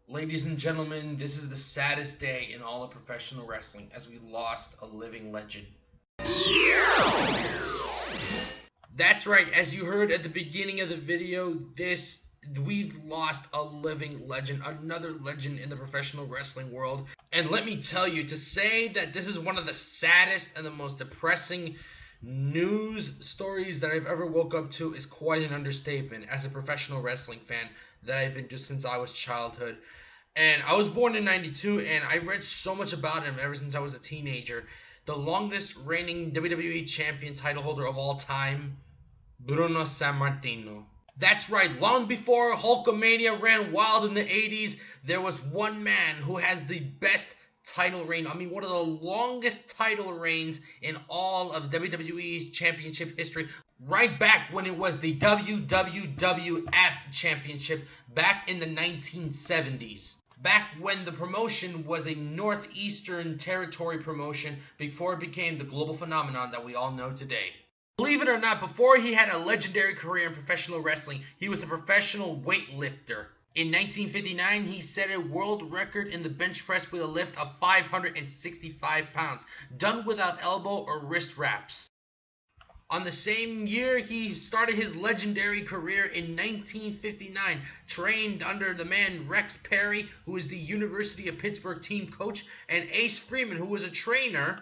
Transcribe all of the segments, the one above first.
Ladies and gentlemen, this is the saddest day in all of professional wrestling as we lost a living legend. That's right, as you heard at the beginning of the video, we've lost a living legend, another legend in the professional wrestling world. And let me tell you, to say that this is one of the saddest and the most depressing news stories that I've ever woke up to is quite an understatement as a professional wrestling fan that I've been just since I was childhood. And I was born in 92, and I read so much about him ever since I was a teenager. The longest reigning WWE champion title holder of all time, Bruno Sammartino. That's right, long before Hulkamania ran wild in the 80s, there was one man who has the best title reign. I mean, one of the longest title reigns in all of WWE's championship history. Right back when it was the WWF championship back in the 1970s. Back when the promotion was a Northeastern Territory promotion before it became the global phenomenon that we all know today. Believe it or not, before he had a legendary career in professional wrestling, he was a professional weightlifter. In 1959, he set a world record in the bench press with a lift of 565 pounds, done without elbow or wrist wraps. On the same year, he started his legendary career in 1959, trained under the man Rex Perry, who is the University of Pittsburgh team coach, and Ace Freeman, who was a trainer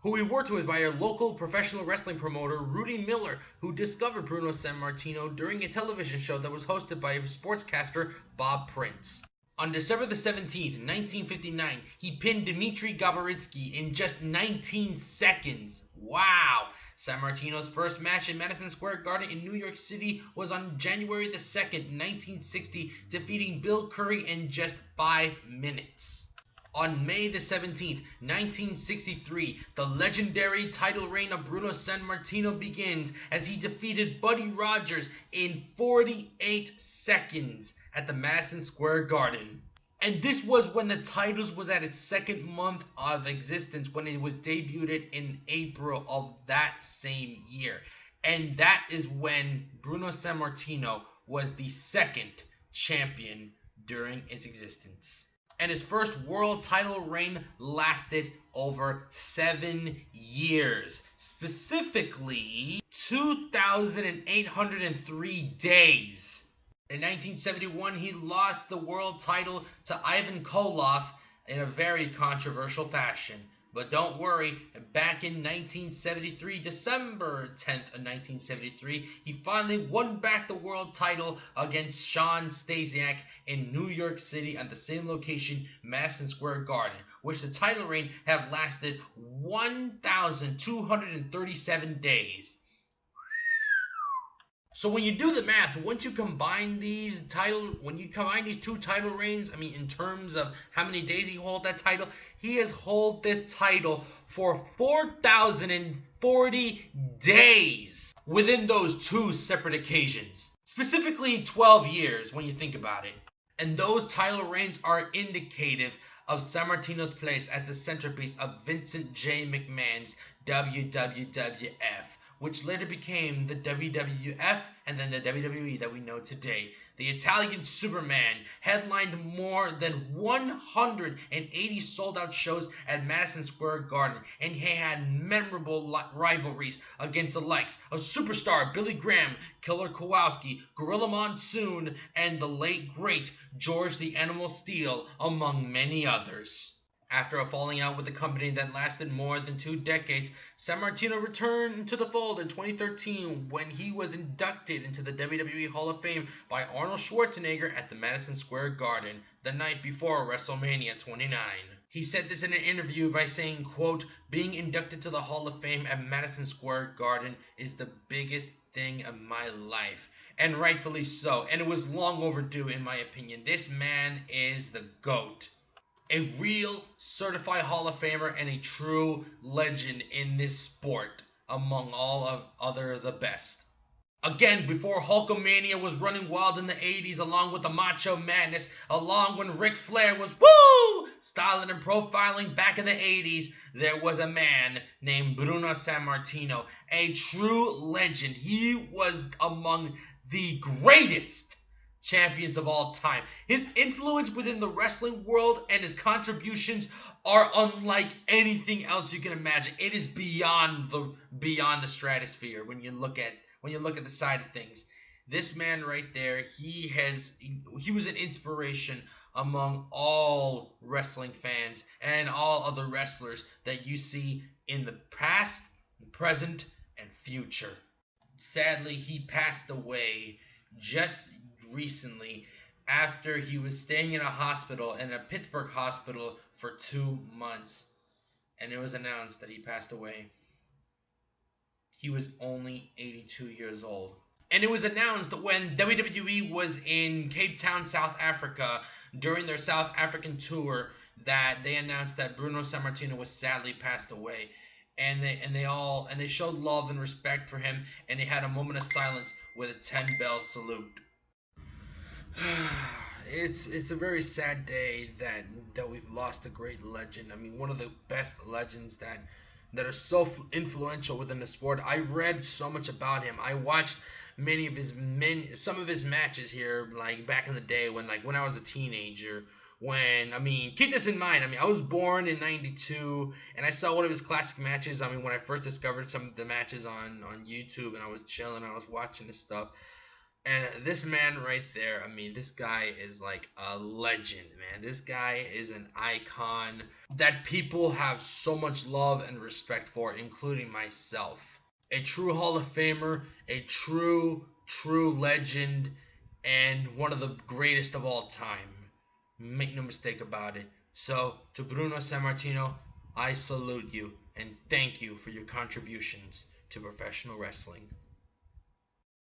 who he worked with by a local professional wrestling promoter, Rudy Miller, who discovered Bruno Sammartino during a television show that was hosted by sportscaster Bob Prince. On December the 17th, 1959, he pinned Dmitry Gaboritsky in just 19 seconds. Wow! Sammartino's first match in Madison Square Garden in New York City was on January the 2nd, 1960, defeating Bill Curry in just 5 minutes. On May the 17th, 1963, the legendary title reign of Bruno Sammartino begins as he defeated Buddy Rogers in 48 seconds at the Madison Square Garden. And this was when the titles was at its second month of existence, when it was debuted in April of that same year. And that is when Bruno Sammartino was the second champion during its existence. And his first world title reign lasted over 7 years, specifically 2,803 days. In 1971, he lost the world title to Ivan Koloff in a very controversial fashion. But don't worry, back in 1973, December 10th of 1973, he finally won back the world title against Shawn Stasiak in New York City at the same location, Madison Square Garden, which the title reign have lasted 1,237 days. So when you do the math, once you combine these two title reigns, I mean, in terms of how many days he held that title, he has held this title for 4,040 days within those two separate occasions. Specifically 12 years when you think about it. And those title reigns are indicative of Sammartino's place as the centerpiece of Vincent J. McMahon's WWF, which later became the WWF and then the WWE that we know today. The Italian Superman headlined more than 180 sold-out shows at Madison Square Garden, and he had memorable rivalries against the likes of superstar Billy Graham, Killer Kowalski, Gorilla Monsoon, and the late great George the Animal Steele, among many others. After a falling out with the company that lasted more than 2 decades, Sammartino returned to the fold in 2013 when he was inducted into the WWE Hall of Fame by Arnold Schwarzenegger at the Madison Square Garden the night before WrestleMania 29. He said this in an interview by saying, quote, "Being inducted to the Hall of Fame at Madison Square Garden is the biggest thing of my life." And rightfully so, and it was long overdue in my opinion. This man is the GOAT. A real certified Hall of Famer and a true legend in this sport among all of the best. Again, before Hulkamania was running wild in the 80s, along with the Macho Madness, along when Ric Flair was styling and profiling back in the 80s, there was a man named Bruno Sammartino, a true legend. He was among the greatest champions of all time. His influence within the wrestling world and his contributions are unlike anything else you can imagine. It is beyond the stratosphere when you look at the side of things. This man right there, he was an inspiration among all wrestling fans and all other wrestlers that you see in the past, present, and future. Sadly, he passed away just recently after he was staying in a Pittsburgh hospital for 2 months, and it was announced that he passed away. He was only 82 years old. And it was announced when WWE was in Cape Town, South Africa, during their South African tour, that they announced that Bruno Sammartino was sadly passed away. And they showed love and respect for him, and they had a moment of silence with a 10-bell salute. It's a very sad day that we've lost a great legend. I mean, one of the best legends that are so influential within the sport. I read so much about him. I watched some of his matches here, like back in the day when I was a teenager. Keep this in mind. I was born in '92, and I saw one of his classic matches. When I first discovered some of the matches on YouTube, and I was chilling, I was watching this stuff. And this man right there, this guy is like a legend, man. This guy is an icon that people have so much love and respect for, including myself. A true Hall of Famer, a true legend, and one of the greatest of all time. Make no mistake about it. So, to Bruno Sammartino, I salute you and thank you for your contributions to professional wrestling.